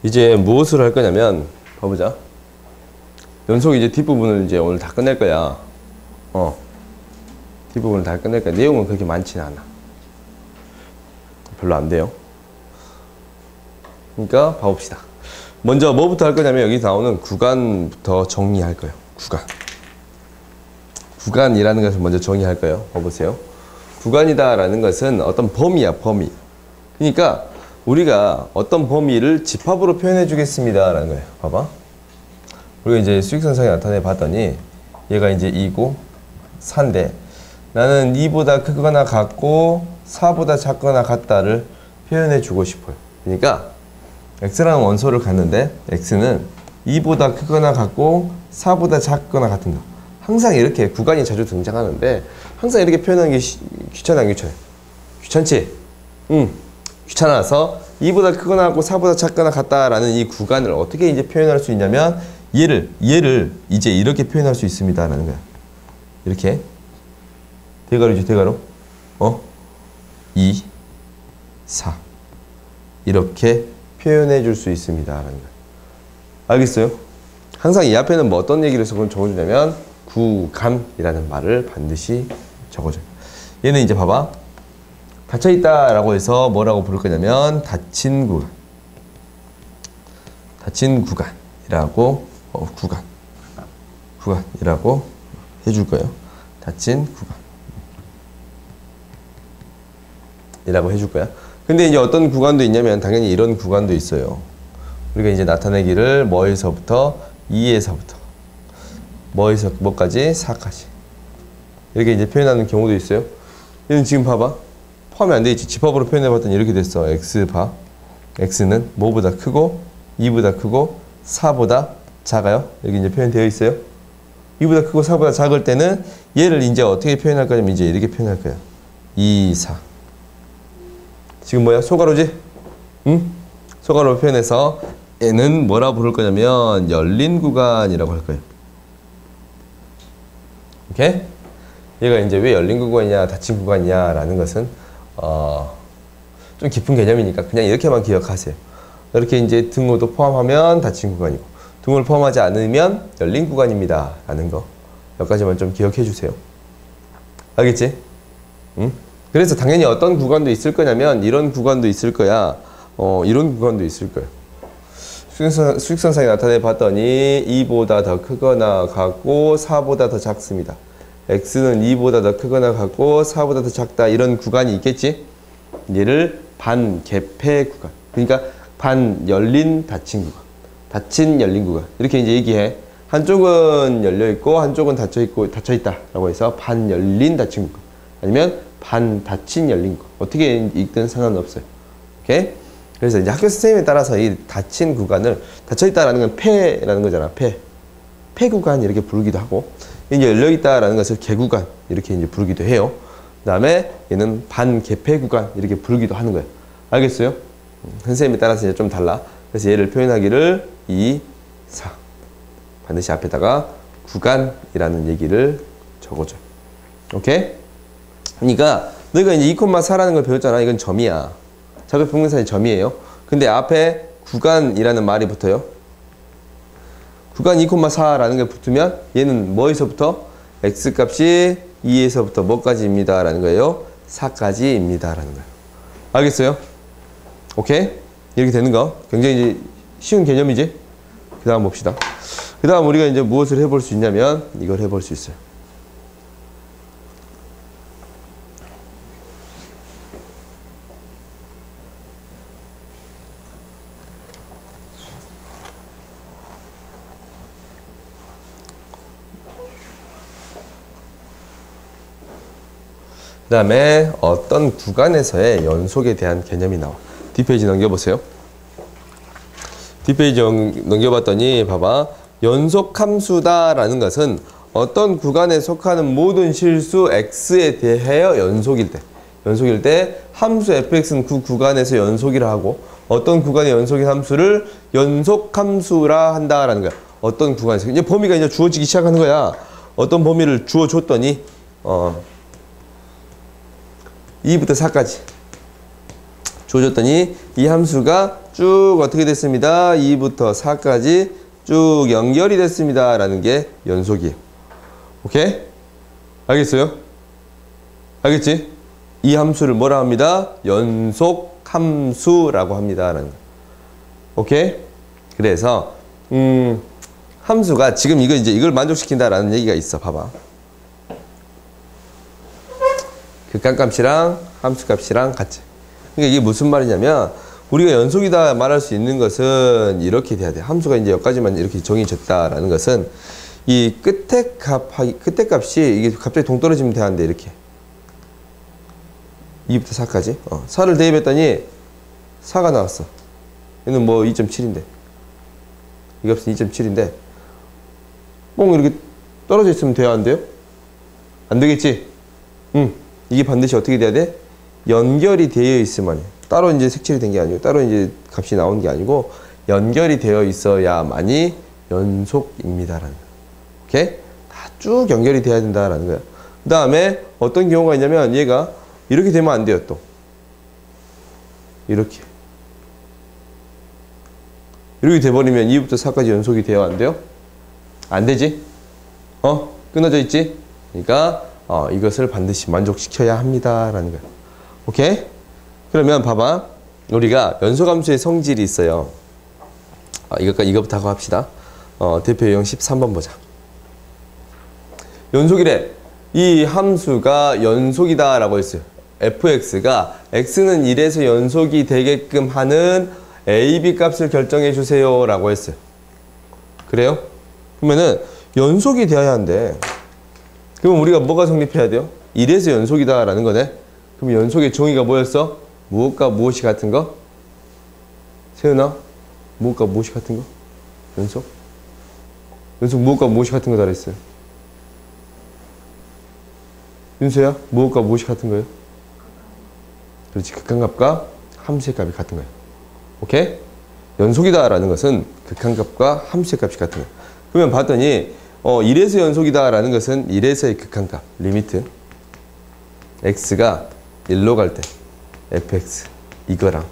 이제 무엇을 할 거냐면 봐보자. 연속 이제 뒷부분을 이제 오늘 다 끝낼 거야. 뒷부분을 다 끝낼 거야. 내용은 그렇게 많지는 않아. 별로 안 돼요. 그러니까 봐봅시다. 먼저 뭐부터 할 거냐면 여기 나오는 구간부터 정리할 거예요. 구간이라는 것을 먼저 정리할 거예요. 봐보세요. 구간이다라는 것은 어떤 범위야, 범위. 그러니까 우리가 어떤 범위를 집합으로 표현해 주겠습니다 라는 거예요. 봐봐. 우리가 이제 수직선상에 나타내 봤더니 얘가 이제 2고 4인데 나는 2보다 크거나 같고 4보다 작거나 같다를 표현해 주고 싶어요. 그러니까 x라는 원소를 갖는데 x는 2보다 크거나 같고 4보다 작거나 같은 거. 항상 이렇게 구간이 자주 등장하는데 항상 이렇게 표현하는 게 귀찮아, 안 귀찮아? 귀찮지? 응. 귀찮아서 2보다 크거나 같고 4보다 작거나 같다라는 이 구간을 어떻게 이제 표현할 수 있냐면 얘를 이제 이렇게 표현할 수 있습니다라는 거야. 이렇게 대괄호죠, 대괄호. 2, 4 이렇게 표현해 줄 수 있습니다라는 거야. 알겠어요? 항상 이 앞에는 뭐 어떤 얘기를 적어주냐면 구간이라는 말을 반드시 적어줘요. 얘는 이제 봐봐. 닫혀있다라고 해서 뭐라고 부를 거냐면 닫힌 구간. 닫힌 구간이라고 구간이라고 해줄 거예요. 닫힌 구간이라고 해줄 거야. 근데 이제 어떤 구간도 있냐면 당연히 이런 구간도 있어요. 우리가 이제 나타내기를 뭐에서부터 2에서부터 뭐에서 뭐까지 4까지 이렇게 이제 표현하는 경우도 있어요. 얘는 지금 봐봐. 포함이 안 돼 있지. 집합으로 표현해 봤더니 이렇게 됐어. x 봐. x는 뭐보다 크고 2보다 크고 4보다 작아요. 여기 이제 표현되어 있어요. 2보다 크고 4보다 작을 때는 얘를 이제 어떻게 표현할 거냐면 이제 이렇게 표현할 거야. 2, 4. 지금 뭐야? 소괄호지? 응? 소괄호로 표현해서 얘는 뭐라 부를 거냐면 열린 구간이라고 할 거예요. 오케이? 얘가 이제 왜 열린 구간이냐, 닫힌 구간이냐 라는 것은 좀 깊은 개념이니까 그냥 이렇게만 기억하세요. 이렇게 이제 등호도 포함하면 닫힌 구간이고 등호를 포함하지 않으면 열린 구간입니다 라는 거 몇 가지만 좀 기억해 주세요. 알겠지? 응? 그래서 당연히 어떤 구간도 있을 거냐면 이런 구간도 있을 거야. 이런 구간도 있을 거예요. 수직선상에 나타내 봤더니 2보다 더 크거나 같고 4보다 더 작습니다. x는 2보다 더 크거나 같고 4보다 더 작다. 이런 구간이 있겠지? 얘를 반개폐 구간. 그러니까 반 열린 닫힌 구간. 닫힌 열린 구간. 이렇게 이제 얘기해. 한쪽은 열려 있고 한쪽은 닫혀 있고 닫혀 있다라고 해서 반 열린 닫힌 구간. 아니면 반 닫힌 열린 구간. 어떻게 읽든 상관없어요. 오케이? 그래서 이제 학교 선생님에 따라서 이 닫힌 구간을 닫혀 있다라는 건 폐라는 거잖아. 폐 구간 이렇게 부르기도 하고 이제 열려 있다라는 것을 개구간 이렇게 이제 부르기도 해요. 그다음에 얘는 반개폐 구간 이렇게 부르기도 하는 거예요. 알겠어요? 선생님에 따라서 이제 좀 달라. 그래서 얘를 표현하기를 2, 4 반드시 앞에다가 구간이라는 얘기를 적어줘요. 오케이? 그러니까 너희가 이제 2,4라는 걸 배웠잖아. 이건 점이야. 자급평등사의 점이에요. 근데 앞에 구간이라는 말이 붙어요. 구간 2,4라는 게 붙으면 얘는 뭐에서부터? x값이 2에서부터 뭐까지입니다 라는 거예요? 4까지입니다 라는 거예요. 알겠어요? 오케이? 이렇게 되는 거 굉장히 쉬운 개념이지? 그 다음 봅시다. 그 다음 우리가 이제 무엇을 해볼 수 있냐면 이걸 해볼 수 있어요. 그 다음에 어떤 구간에서의 연속에 대한 개념이 나와. 뒷페이지 넘겨보세요. 뒷페이지 넘겨봤더니 봐봐. 연속함수다라는 것은 어떤 구간에 속하는 모든 실수 x에 대하여 연속일 때 함수 fx는 그 구간에서 연속이라 하고 어떤 구간의 연속인 함수를 연속함수라 한다라는 거야. 어떤 구간에서 이제 범위가 이제 주어지기 시작하는 거야. 어떤 범위를 주어줬더니 2부터 4까지 주어졌더니 이 함수가 쭉 어떻게 됐습니다. 2부터 4까지 쭉 연결이 됐습니다. 라는 게 연속이에요. 오케이? 알겠어요? 알겠지? 이 함수를 뭐라 합니다? 연속 함수라고 합니다. 라는 거. 오케이? 그래서 함수가 지금 이걸 만족시킨다라는 얘기가 있어. 봐봐. 극한값이랑 함수값이랑 같이. 그러니까 이게 무슨 말이냐면 우리가 연속이다 말할 수 있는 것은 이렇게 돼야 돼. 함수가 이제 여기까지만 이렇게 정의졌다라는 것은 이 끝에 값이 이게 갑자기 동떨어지면 돼야한대. 이렇게 2부터 4까지 4를 대입했더니 4가 나왔어. 얘는 뭐 2.7인데 이 값은 2.7인데 뽕 이렇게 떨어져 있으면 돼야 안 돼요? 안 되겠지? 이게 반드시 어떻게 돼야 돼? 연결이 되어 있으면 따로 이제 색칠이 된 게 아니고 따로 이제 값이 나온 게 아니고 연결이 되어 있어야만이 연속입니다라는 거야. 오케이? 다 쭉 연결이 돼야 된다라는 거야. 그 다음에 어떤 경우가 있냐면 얘가 이렇게 되면 안 돼요. 또 이렇게 돼버리면 2부터 4까지 연속이 돼야 안 돼요? 안 되지? 끊어져 있지? 그러니까 이것을 반드시 만족시켜야 합니다. 라는 거예요. 오케이? 그러면 봐봐. 우리가 연소함수의 성질이 있어요. 이거부터 하고 합시다. 대표 유형 13번 보자. 연속이래. 이 함수가 연속이다 라고 했어요. fx가 x는 1에서 연속이 되게끔 하는 a, b 값을 결정해 주세요 라고 했어요. 그래요? 그러면은 연속이 되어야 한대. 그럼 우리가 뭐가 성립해야 돼요? 1에서 연속이다 라는 거네. 그럼 연속의 정의가 뭐였어? 무엇과 무엇이 같은 거? 세은아? 무엇과 무엇이 같은 거? 연속 무엇과 무엇이 같은 거다 그랬어요. 윤서야? 무엇과 무엇이 같은 거예요? 그렇지. 극한값과 함수의 값이 같은 거예요. 오케이? 연속이다 라는 것은 극한값과 함수의 값이 같은 거예요. 그러면 봤더니 1에서 연속이다 라는 것은 1에서의 극한값 리미트 x가 1로 갈 때 fx 이거랑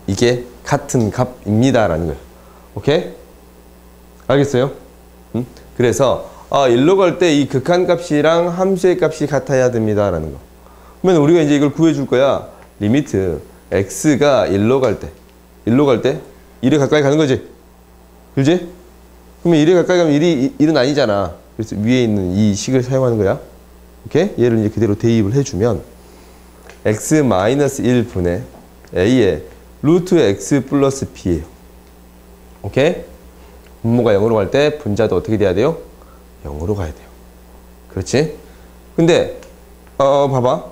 이게 같은 값입니다 라는 거예요. 오케이? 알겠어요? 그래서 1로 갈 때 이 극한값이랑 함수의 값이 같아야 됩니다 라는 거. 그러면 우리가 이제 이걸 구해 줄 거야. 리미트 x가 1로 갈 때 1에 가까이 가는 거지. 그렇지? 그러면 1에 가까이 가면 1은 아니잖아. 그래서 위에 있는 이 식을 사용하는 거야. 오케이? 얘를 이제 그대로 대입을 해주면 x-1분의 a의 루트 x 플러스 b예요. 오케이? 분모가 0으로 갈 때 분자도 어떻게 돼야 돼요? 0으로 가야 돼요. 그렇지? 근데 봐봐.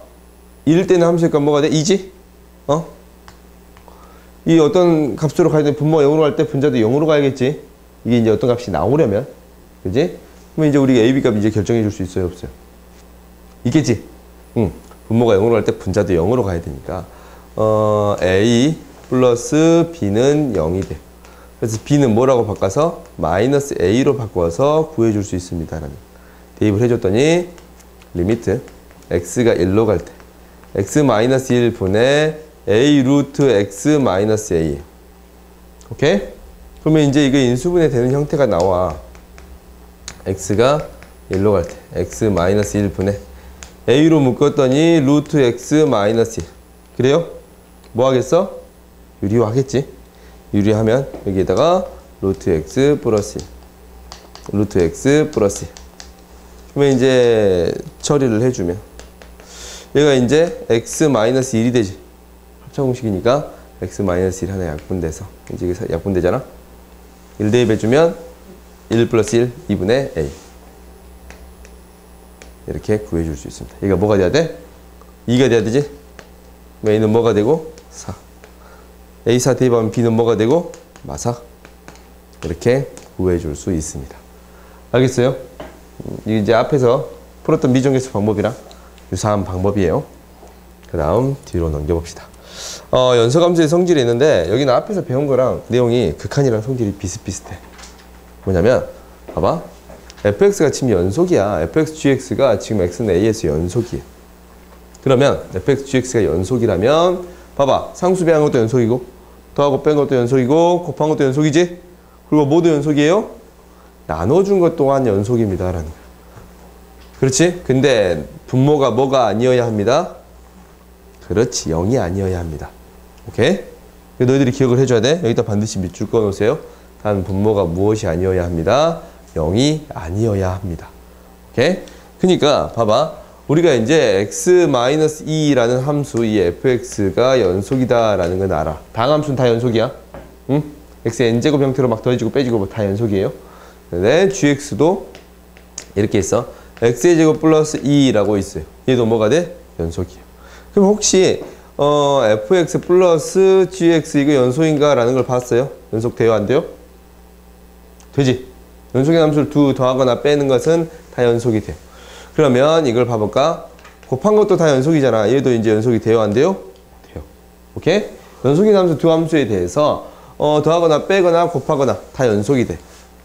1일 때는 함수의 값 뭐가 돼? 2지? 이 어떤 값으로 가야 돼? 분모가 0으로 갈 때 분자도 0으로 가야겠지? 이게 이제 어떤 값이 나오려면. 그지? 그러면 이제 우리가 AB 값 이제 결정해 줄 수 있어요? 없어요? 있겠지? 분모가 0으로 갈 때 분자도 0으로 가야 되니까. A 플러스 B는 0이 돼. 그래서 B는 뭐라고 바꿔서? 마이너스 A로 바꿔서 구해줄 수 있습니다. 대입을 해줬더니 리미트 X가 1로 갈 때 X 마이너스 1분의 A 루트 X 마이너스 A. 오케이? 그러면 이제 이거 인수분해 되는 형태가 나와. X가 1로 갈 때 X 마이너스 1분의 A로 묶었더니 루트 X 마이너스 1. 그래요? 뭐 하겠어? 유리화하겠지? 유리하면 여기에다가 루트 X 플러스 1. 루트 X 플러스 1. 그러면 이제 처리를 해주면 얘가 이제 X 마이너스 1이 되지. 합차공식이니까 X 마이너스 1 하나 약분돼서 이제 이게 약분되잖아. 1 대입해주면 1 플러스 1 2분의 A. 이렇게 구해줄 수 있습니다. 얘가 뭐가 돼야 돼? 2가 돼야 되지? A는 뭐가 되고? 4. A4 대입하면 B는 뭐가 되고? 마사. 이렇게 구해줄 수 있습니다. 알겠어요? 이제 앞에서 풀었던 미정계수 방법이랑 유사한 방법이에요. 그 다음 뒤로 넘겨봅시다. 연소함수의 성질이 있는데 여기는 앞에서 배운 거랑 내용이 극한이랑 성질이 비슷비슷해. 뭐냐면 봐봐. fx가 지금 연속이야. fx, gx가 지금 x는 a에서 연속이에요. 그러면 fx, gx가 연속이라면 봐봐. 상수 배한 것도 연속이고, 더하고 뺀 것도 연속이고, 곱한 것도 연속이지? 그리고 모두 연속이에요? 나눠준 것 또한 연속입니다. 라는 거야. 그렇지? 근데 분모가 뭐가 아니어야 합니다? 그렇지. 0이 아니어야 합니다. 오케이? 너희들이 기억을 해줘야 돼. 여기다 반드시 밑줄 그어 놓으세요. 단 분모가 무엇이 아니어야 합니다? 0이 아니어야 합니다. 오케이? 그러니까 봐봐. 우리가 이제 x-2라는 함수, 이 fx가 연속이다라는 건 알아. 다항함수는 다 연속이야. 응? x의 n제곱 형태로 막 더해지고 빼지고 뭐 다 연속이에요. 근데 gx도 이렇게 있어. x의 제곱 플러스 2라고 있어요. 얘도 뭐가 돼? 연속이에요. 그럼 혹시 fx 플러스 gx 이거 연속인가? 라는 걸 봤어요? 연속돼요? 안 돼요? 되지? 연속의 함수를 더하거나 빼는 것은 다 연속이 돼요. 그러면 이걸 봐볼까? 곱한 것도 다 연속이잖아. 얘도 이제 연속이 돼요? 안 돼요? 돼요. 오케이? 연속인 함수 두 함수에 대해서 더하거나 빼거나 곱하거나 다 연속이 돼.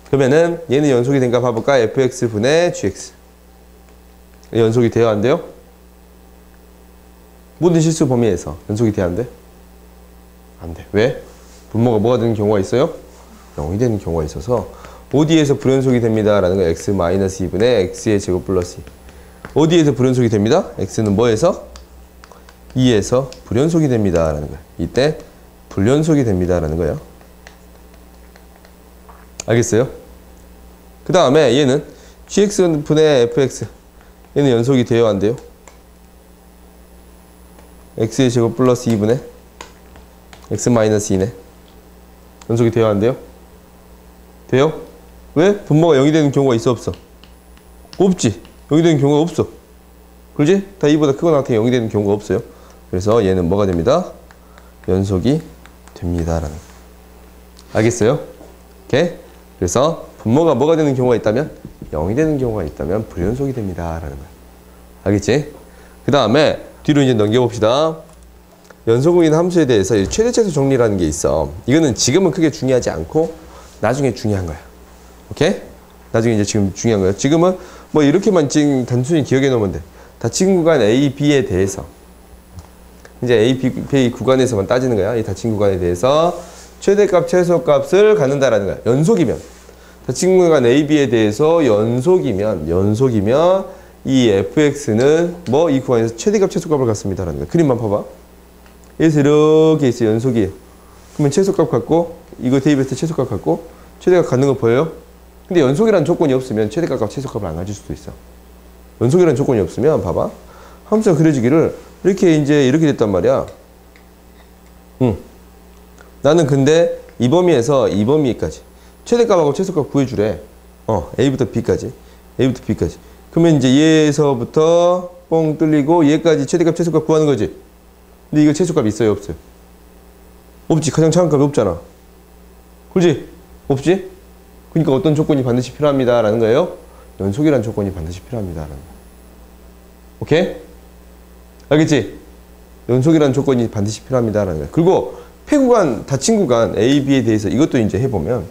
그러면은 얘는 연속이 된가 봐볼까? fx 분의 gx. 연속이 돼요? 안 돼요? 모든 실수 범위에서 연속이 돼야 안 돼? 안 돼. 왜? 분모가 뭐가 되는 경우가 있어요? 0이 되는 경우가 있어서 어디에서 불연속이 됩니다. 라는 거 x-2분의 x의 제곱 플러스 2. 어디에서 불연속이 됩니다? x는 뭐에서? 2에서 불연속이 됩니다. 라는 거예요. 이때 불연속이 됩니다. 라는 거예요. 알겠어요? 그 다음에 얘는 gx분의 fx. 얘는 연속이 돼요? 안 돼요? x의 제곱 플러스 2분의 x-2네. 연속이 돼요? 안 돼요? 돼요? 왜? 분모가 0이 되는 경우가 있어? 없어? 없지. 0이 되는 경우가 없어. 그렇지? 다 2보다 크거나 같은 0이 되는 경우가 없어요. 그래서 얘는 뭐가 됩니다? 연속이 됩니다. 라는. 알겠어요? 오케이? 그래서 분모가 뭐가 되는 경우가 있다면? 0이 되는 경우가 있다면 불연속이 됩니다. 라는 거야. 알겠지? 그 다음에 뒤로 이제 넘겨봅시다. 연속인 함수에 대해서 최대차수 정리라는 게 있어. 이거는 지금은 크게 중요하지 않고 나중에 중요한 거야. 오케이? 나중에 이제 지금 중요한 거야. 지금은 뭐 이렇게만 지금 단순히 기억해 놓으면 돼. 닫힌 구간 A, B에 대해서 이제 A, B 구간에서만 따지는 거야. 이 닫힌 구간에 대해서 최대값, 최소값을 갖는다라는 거야. 연속이면. 닫힌 구간 A, B에 대해서 연속이면 이 fx는 뭐 이 구간에서 최대값, 최소값을 갖습니다라는 거야. 그림만 봐봐. 여기서 이렇게 있어. 연속이에요. 그러면 최소값 갖고 이거 대입했을 때 최소값 갖고 최대값 갖는 거 보여요? 근데 연속이라는 조건이 없으면 최대값과 최소값을 안 가질 수도 있어. 연속이라는 조건이 없으면 봐봐. 함수가 그려지기를 이렇게 됐단 말이야. 나는 근데 이 범위에서 이 범위까지 최대값하고 최소값 구해주래. A부터 B까지. A부터 B까지. 그러면 이제 얘에서부터 뻥 뚫리고 얘까지 최대값, 최소값 구하는 거지. 근데 이거 최소값 있어요? 없어요? 없지. 가장 작은 값이 없잖아. 그렇지? 없지? 그러니까 어떤 조건이 반드시 필요합니다. 라는 거예요. 연속이라는 조건이 반드시 필요합니다. 라는 거예요. 오케이? 알겠지? 연속이라는 조건이 반드시 필요합니다. 라는 거예요. 그리고 폐구간, 닫힌 구간 A, B에 대해서 이것도 이제 해보면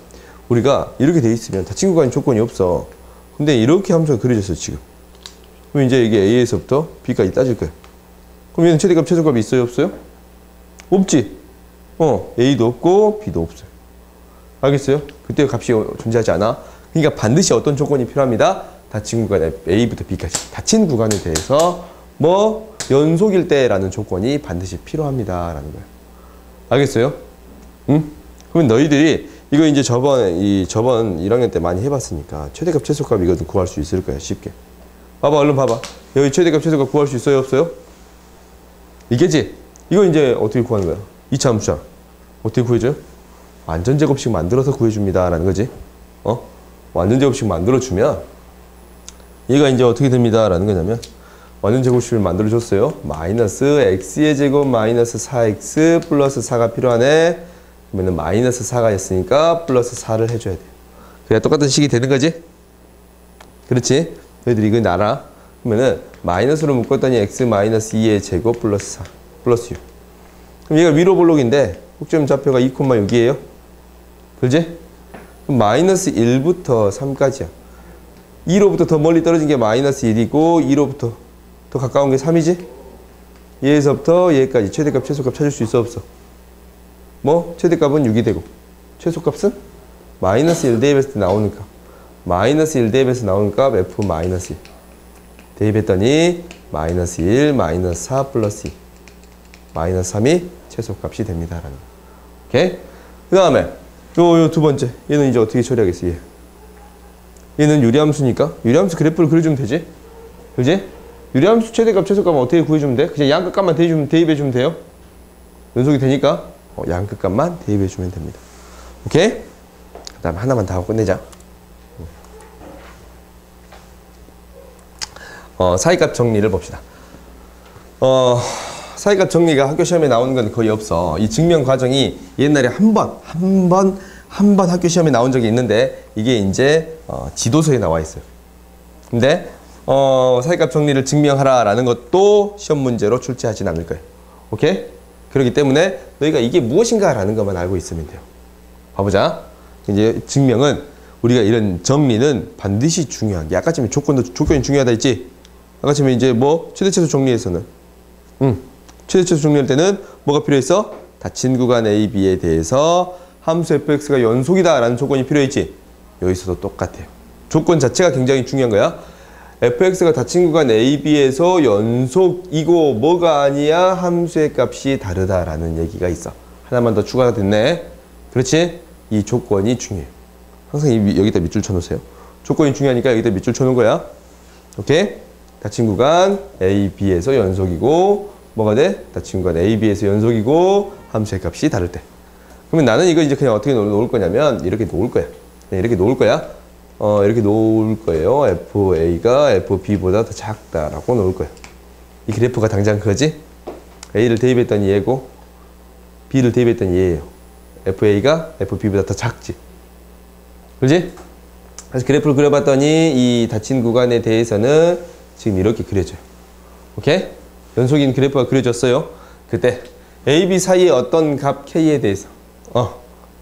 우리가 이렇게 돼 있으면 닫힌 구간이 조건이 없어. 근데 이렇게 함수가 그려졌어, 지금. 그럼 이제 이게 A에서부터 B까지 따질 거예요. 그럼 얘는 최대값, 최소값이 있어요? 없어요? 없지? A도 없고 B도 없어요. 알겠어요? 그때 값이 존재하지 않아. 그러니까 반드시 어떤 조건이 필요합니다. 닫힌 구간에 A부터 B까지. 닫힌 구간에 대해서 뭐 연속일 때라는 조건이 반드시 필요합니다. 라는 거예요. 알겠어요? 응? 그러면 너희들이 이거 이제 저번 1학년 때 많이 해봤으니까 최대값, 최소값 이거는 구할 수 있을 거야. 쉽게. 봐봐, 얼른 봐봐. 여기 최대값, 최소값 구할 수 있어요? 없어요? 이게지? 이거 이제 어떻게 구하는 거야? 2차 함수잖아. 어떻게 구해줘요? 완전제곱식 만들어서 구해줍니다. 라는 거지. 완전제곱식 만들어주면 얘가 이제 어떻게 됩니다. 라는 거냐면 완전제곱식을 만들어줬어요. 마이너스 x의 제곱 마이너스 4x 플러스 4가 필요하네. 그러면 마이너스 4가 있으니까 플러스 4를 해줘야 돼요. 그래야 똑같은 식이 되는 거지? 그렇지? 너희들이 이거 알아? 그러면은 마이너스로 묶었더니 x 마이너스 2의 제곱 플러스 4 플러스 6. 그럼 얘가 위로 볼록인데 꼭지점 좌표가 2,6이에요. 그렇지? 그럼 마이너스 1부터 3까지야. 2로부터 더 멀리 떨어진 게 마이너스 1이고 2로부터 더 가까운 게 3이지? 얘에서부터 얘까지 최대값, 최소값 찾을 수 있어, 없어? 뭐? 최대값은 6이 되고, 최소값은 마이너스 1 대입했을 때 나오는 값. 마이너스 1 대입해서 나오는 값 F 마이너스 1. 대입했더니 마이너스 1, 마이너스 4 플러스 2. 마이너스 3이 최소값이 됩니다. 라는 거. 오케이? 그 다음에 요 두 번째. 얘는 이제 어떻게 처리하겠어? 얘는 유리함수니까 유리함수 그래프를 그려주면 되지? 그지? 유리함수 최대값, 최소값은 어떻게 구해주면 돼? 그냥 양끝값만 대입해주면 돼요? 연속이 되니까 양끝값만 대입해주면 됩니다. 오케이? 그 다음에 하나만 더 하고 끝내자. 사이값 정리를 봅시다. 사이값 정리가 학교 시험에 나오는 건 거의 없어. 이 증명 과정이 옛날에 한 번 학교 시험에 나온 적이 있는데 이게 이제 지도서에 나와 있어요. 근데 사이값 정리를 증명하라 라는 것도 시험 문제로 출제하진 않을 거예요. 오케이? 그렇기 때문에 너희가 이게 무엇인가 라는 것만 알고 있으면 돼요. 봐보자. 이제 증명은 우리가 이런 정리는 반드시 중요한 게 아까 전에 조건이 중요하다 했지? 아까 전에 이제 뭐 최대최소 정리에서는 최대최소 정리할 때는 뭐가 필요했어? 닫힌 구간 A, B에 대해서 함수 fx가 연속이다 라는 조건이 필요했지? 여기서도 똑같아요. 조건 자체가 굉장히 중요한 거야. fx가 닫힌 구간 A, B에서 연속이고 뭐가 아니야? 함수의 값이 다르다라는 얘기가 있어. 하나만 더 추가가 됐네. 그렇지? 이 조건이 중요해요. 항상 여기다 밑줄 쳐놓으세요. 조건이 중요하니까 여기다 밑줄 쳐놓은 거야. 오케이? 닫힌 구간 A, B에서 연속이고 뭐가 돼? 닫힌 구간 A, B에서 연속이고 함수의 값이 다를 때. 그러면 나는 이거 이제 그냥 어떻게 놓을 거냐면 이렇게 놓을 거야. 이렇게 놓을 거야. 이렇게 놓을 거예요. FA가 FB보다 더 작다라고 놓을 거예요. 이 그래프가 당장 그거지? A를 대입했더니 얘고 B를 대입했더니 얘예요. FA가 FB보다 더 작지. 그렇지? 그래서 그래프를 그려봤더니 이 닫힌 구간에 대해서는 지금 이렇게 그려져요. 오케이? 연속인 그래프가 그려졌어요. 그때 AB 사이의 어떤 값 K에 대해서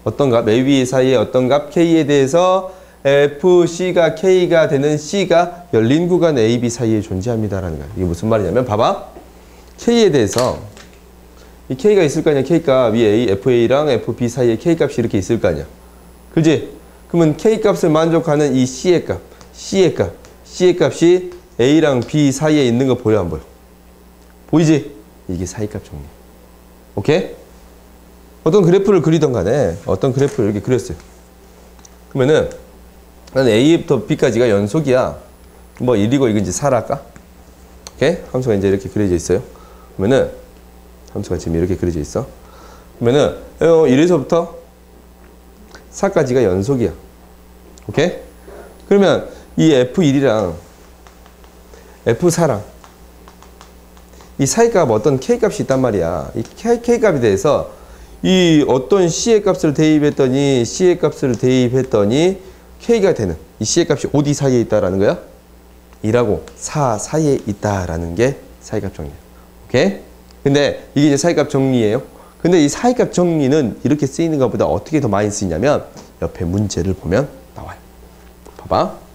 어떤 값 AB 사이의 어떤 값 K에 대해서 FC가 K가 되는 C가 열린 구간 AB 사이에 존재합니다라는 거야. 이게 무슨 말이냐면 봐봐. K에 대해서 이 K가 있을 거 아니야. K값 이 FA랑 FB 사이에 K값이 이렇게 있을 거 아니야. 그지? 그러면 K값을 만족하는 이 C의 값이 A랑 B 사이에 있는 거 보여 안 보여? 보이지? 이게 사이값 정리. 오케이? 어떤 그래프를 그리던 간에 어떤 그래프를 이렇게 그렸어요. 그러면은 A부터 B까지가 연속이야. 뭐 1이고 이건 이제 4라 할까? 오케이? 함수가 이제 이렇게 그려져 있어요. 그러면은 함수가 지금 이렇게 그려져 있어. 그러면은 1에서부터 4까지가 연속이야. 오케이? 그러면 이 F1이랑 F4랑 이 사이값 어떤 K값이 있단 말이야. 이 K값에 대해서 이 어떤 C의 값을 대입했더니 K가 되는 이 C의 값이 어디 사이에 있다라는 거야? 2라고 4 사이에 있다라는 게 사이값 정리야. 오케이? 근데 이게 이제 사이값 정리예요. 근데 이 사이값 정리는 이렇게 쓰이는 것보다 어떻게 더 많이 쓰이냐면 옆에 문제를 보면 나와요. 봐봐.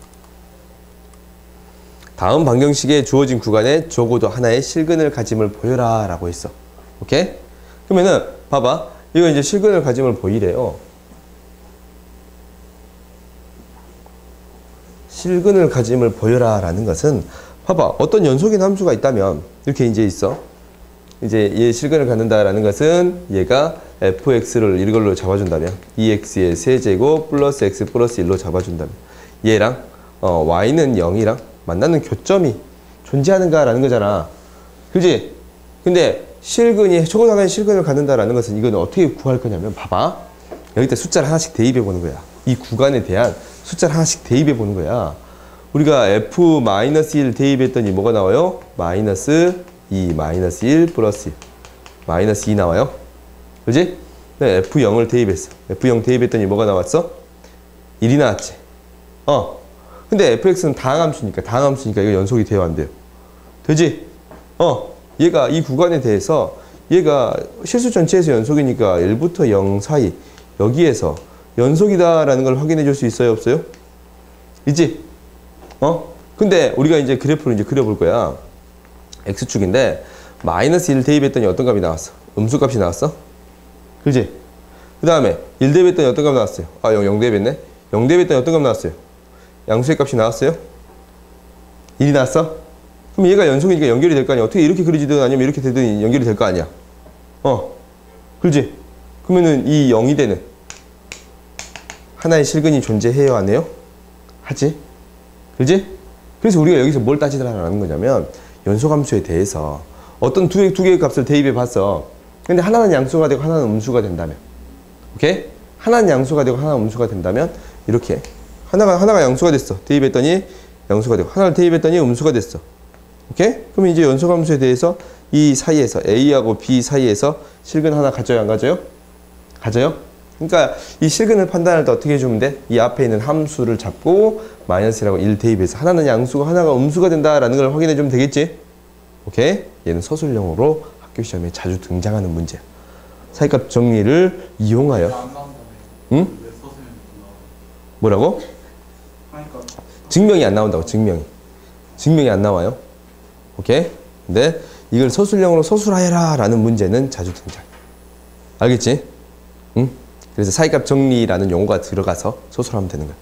다음 방정식에 주어진 구간에 적어도 하나의 실근을 가짐을 보여라 라고 했어. 오케이? 그러면은 봐봐. 이거 이제 실근을 가짐을 보이래요. 실근을 가짐을 보여라 라는 것은 봐봐. 어떤 연속인 함수가 있다면 이렇게 이제 있어. 이제 얘 실근을 갖는다라는 것은 얘가 fx를 이걸로 잡아준다면 2x의 세제곱 플러스 x 플러스 1로 잡아준다면 얘랑 y는 0이랑 만나는 교점이 존재하는가라는 거잖아. 그지? 근데 실근이 적어도 하나의 실근을 갖는다라는 것은 이건 어떻게 구할 거냐면 봐봐. 여기다 숫자를 하나씩 대입해 보는 거야. 이 구간에 대한 숫자를 하나씩 대입해 보는 거야. 우리가 f-1 대입했더니 뭐가 나와요? 마이너스 2, 마이너스 1 플러스 1. 마이너스 2 나와요. 그지? 네, F0을 대입했어. F0 대입했더니 뭐가 나왔어? 1이 나왔지. 근데 fx는 다항함수니까 이거 연속이 돼요, 안 돼요? 되지? 얘가 이 구간에 대해서 얘가 실수 전체에서 연속이니까 1부터 0 사이 여기에서 연속이다라는 걸 확인해 줄 수 있어요, 없어요? 있지? 근데 우리가 이제 그래프를 이제 그려볼 거야. x축인데 마이너스 1 대입했더니 어떤 값이 나왔어? 음수값이 나왔어? 그지? 그 다음에 1 대입했더니 어떤 값 나왔어요? 0 대입했네? 0 대입했더니 어떤 값 나왔어요? 양수의 값이 나왔어요? 1이 나왔어? 그럼 얘가 연속이니까 연결이 될 거 아니야? 어떻게 이렇게 그려지든 아니면 이렇게 되든 연결이 될 거 아니야? 그렇지? 그러면은 이 0이 되는 하나의 실근이 존재해요, 안 해요? 하지? 그지? 그래서 우리가 여기서 뭘 따지라는 거냐면 연소함수에 대해서 어떤 두 개의 값을 대입해 봤어. 근데 하나는 양수가 되고 하나는 음수가 된다면, 오케이? 하나는 양수가 되고 하나는 음수가 된다면 이렇게 하나가 양수가 됐어. 대입했더니 양수가 되고 하나를 대입했더니 음수가 됐어. 오케이? 그럼 이제 연소함수에 대해서 이 사이에서 A하고 B 사이에서 실근 하나 가져요, 안 가져요? 가져요? 그러니까 이 실근을 판단할 때 어떻게 해주면 돼? 이 앞에 있는 함수를 잡고 마이너스라고 1 대입해서 하나는 양수고 하나가 음수가 된다라는 걸 확인해 주면 되겠지? 오케이? 얘는 서술형으로 학교 시험에 자주 등장하는 문제야. 사이값 정리를 이용하여. 응? 뭐라고? 증명이 안 나온다고, 증명이 안 나와요. 오케이? 근데 이걸 서술형으로 서술하여라 라는 문제는 자주 등장. 알겠지? 응? 그래서 사이값 정리라는 용어가 들어가서 서술하면 되는 거야.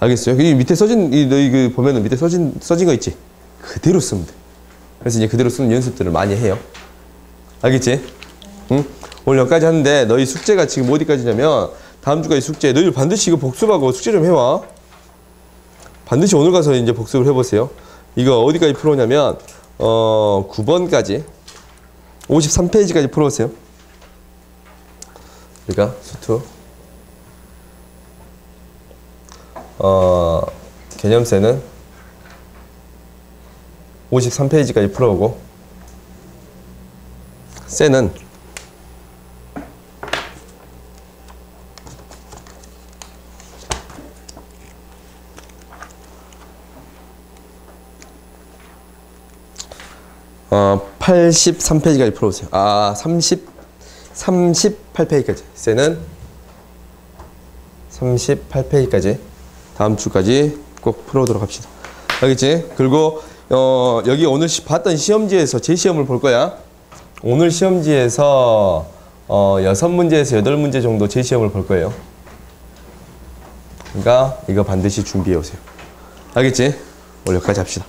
알겠어요? 이 밑에 너희 그 보면은 밑에 써진 거 있지? 그대로 쓰면 돼. 그래서 이제 그대로 쓰는 연습들을 많이 해요. 알겠지? 응? 오늘 여기까지 하는데 너희 숙제가 지금 어디까지냐면 다음 주까지 숙제. 너희들 반드시 이거 복습하고 숙제 좀 해와. 반드시 오늘 가서 이제 복습을 해보세요. 이거 어디까지 풀어오냐면 9번까지 53페이지까지 풀어오세요. 그러니까 수투 개념세는 53페이지까지 풀어오고 세는 83페이지까지 풀어보세요. 38페이지까지. 세는 38페이지까지 다음 주까지 꼭 풀어오도록 합시다. 알겠지? 그리고 여기 오늘 봤던 시험지에서 제시험을 볼 거야. 오늘 시험지에서 6문제에서 8문제 정도 제시험을 볼 거예요. 그러니까 이거 반드시 준비해 오세요. 알겠지? 오늘 여기까지 합시다.